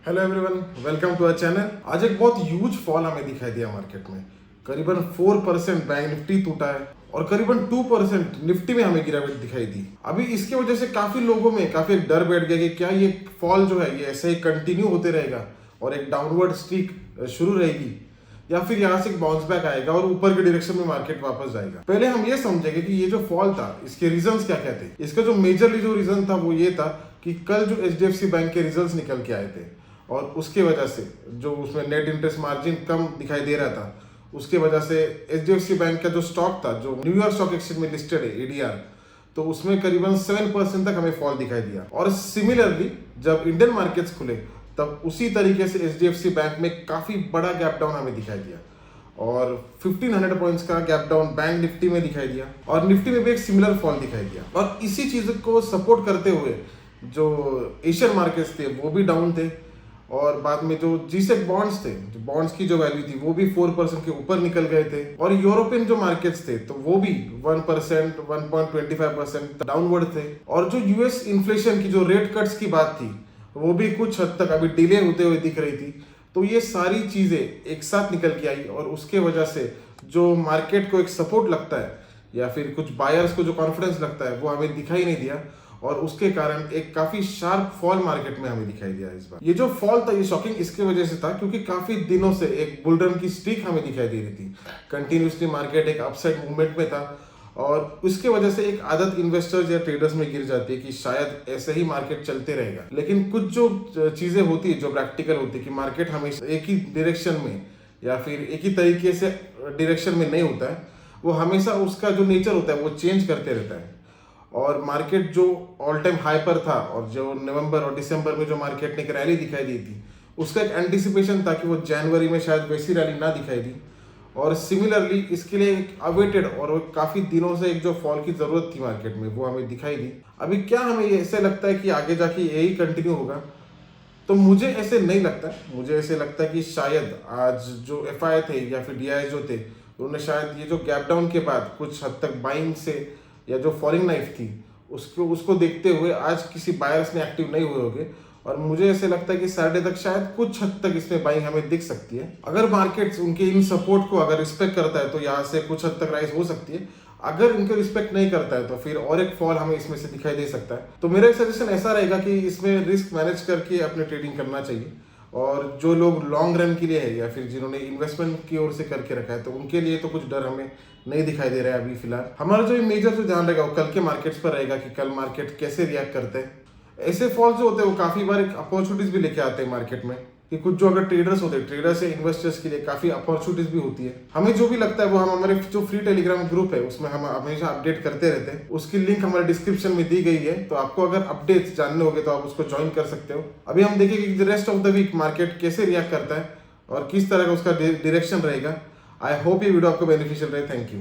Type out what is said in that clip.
Hello everyone, welcome to our channel. आज एक बहुत ह्यूज फॉल हमें दिखाई दिया मार्केट में। करीबन 4% बैंक निफ्टी टूटा है और करीबन 2% निफ्टी में हमें गिरावट दिखाई दी। अभी इसके वजह से काफी लोगों में काफी एक डर बैठ गया कि क्या ये फॉल जो है ये ऐसे ही कंटिन्यू होते रहेगा और एक डाउनवर्ड स्ट्रीक शुरू रहेगी या फिर यहाँ से एक बाउंस बैक आएगा और ऊपर के डायरेक्शन में मार्केट वापस जाएगा। पहले हम ये समझेंगे कि ये जो फॉल था इसके रीजंस क्या क्या थे। इसका जो मेजरली जो रीजन था वो ये था कि कल जो HDFC बैंक के रिजल्ट्स निकल के आए थे और उसके वजह से जो उसमें नेट इंटरेस्ट मार्जिन कम दिखाई दे रहा था, उसके वजह से HDFC बैंक का जो स्टॉक था जो न्यूयॉर्क स्टॉक एक्सचेंज में लिस्टेड है ADR, तो उसमें करीबन 7% तक हमें फॉल दिखाई दिया। और सिमिलरली जब इंडियन मार्केट्स खुले तब उसी तरीके से HDFC बैंक में काफी बड़ा गैप डाउन हमें दिखाई दिया और 1500 पॉइंट्स का गैप डाउन बैंक निफ्टी में दिखाई दिया और निफ्टी में भी एक सिमिलर फॉल दिखाई दिया। और इसी चीज को सपोर्ट करते हुए जो एशियन मार्केट्स थे वो भी डाउन थे और बाद में जो G-Sec बॉन्ड्स थे, जो बॉन्ड्स की जो वैल्यू थी वो भी 4% के ऊपर निकल गए थे। और यूरोपियन जो मार्केट्स थे तो वो भी 1%, 1.25% डाउनवर्ड थे। और जो US इन्फ्लेशन की जो रेट कट्स की बात थी वो भी कुछ हद तक अभी डिले होते हुए दिख रही थी। तो ये सारी चीजें एक साथ निकल के आई और उसके वजह से जो मार्केट को एक सपोर्ट लगता है या फिर कुछ बायर्स को जो कॉन्फिडेंस लगता है वो हमें दिखाई नहीं दिया और उसके कारण एक काफी शार्प फॉल मार्केट में हमें दिखाई दिया। इस बार ये जो फॉल था ये शॉकिंग इसके वजह से था क्योंकि काफी दिनों से एक बुल रन की स्ट्रीक हमें दिखाई दे रही थी। कंटिन्यूसली मार्केट एक अपसाइड मूवमेंट में था और उसके वजह से एक आदत इन्वेस्टर्स या ट्रेडर्स में गिर जाती है कि शायद ऐसे ही मार्केट चलते रहेगा। लेकिन कुछ जो चीजें होती है जो प्रैक्टिकल होती है कि मार्केट हमेशा एक ही डायरेक्शन में या फिर एक ही तरीके से डायरेक्शन में नहीं होता है, वो हमेशा उसका जो नेचर होता है वो चेंज करते रहता है। और मार्केट जो ऑल टाइम हाई पर था और जो नवंबर और दिसंबर में जो मार्केट ने एक रैली दिखाई दी थी उसका एक एंटिसिपेशन था कि वो जनवरी में शायद वैसी रैली ना दिखाई दी। और सिमिलरली इसके लिए एक अवेटेड और काफी दिनों से एक जो फॉल की जरूरत थी मार्केट में वो हमें दिखाई दी। अभी क्या हमें ऐसे लगता है कि आगे जाके यही कंटिन्यू होगा? तो मुझे ऐसे नहीं लगता। मुझे ऐसे लगता है कि शायद आज जो FI थे या फिर DI जो थे उन्होंने शायद ये जो गैप डाउन के बाद कुछ हद तक बाइंग से या जो फॉलिंग नाइफ थी उसको देखते हुए आज किसी बायर्स ने एक्टिव नहीं हुए होंगे और मुझे ऐसे लगता है कि सैटरडे तक शायद कुछ हद तक इसमें बाइंग हमें दिख सकती है। अगर मार्केट्स उनके इन सपोर्ट को अगर रिस्पेक्ट करता है तो यहाँ से कुछ हद तक राइज हो सकती है। अगर इनके रिस्पेक्ट नहीं करता है तो फिर और एक फॉल हमें इसमें से दिखाई दे सकता है। तो मेरा एक सजेशन ऐसा रहेगा कि इसमें रिस्क मैनेज करके अपने ट्रेडिंग करना चाहिए और जो लोग लॉन्ग रन के लिए है या फिर जिन्होंने इन्वेस्टमेंट की ओर से करके रखा है तो उनके लिए तो कुछ डर हमें नहीं दिखाई दे रहा है अभी फिलहाल। हमारा जो मेजर जो ध्यान रहेगा वो कल के मार्केट्स पर रहेगा कि कल मार्केट कैसे रिएक्ट करते हैं। ऐसे फॉल्स जो होते हैं वो काफी बार एक अपॉर्चुनिटीज भी लेके आते हैं मार्केट में कि कुछ जो अगर ट्रेडर्स होते हैं ट्रेडर्स या इन्वेस्टर्स के लिए काफी अपॉर्चुनिटीज भी होती है। हमें जो भी लगता है वो हम हमारे जो फ्री टेलीग्राम ग्रुप है उसमें हम हमेशा अपडेट करते रहते हैं। उसकी लिंक हमारे डिस्क्रिप्शन में दी गई है, तो आपको अगर अपडेट्स जानने होंगे तो आप उसको ज्वाइन कर सकते हो। अभी हम देखेंगे कि rest of the week market कैसे रिएक्ट करता है और किस तरह का उसका डायरेक्शन रहेगा। आई होप ये वीडियो आपको बेनिफिशियल रहे। Thank you.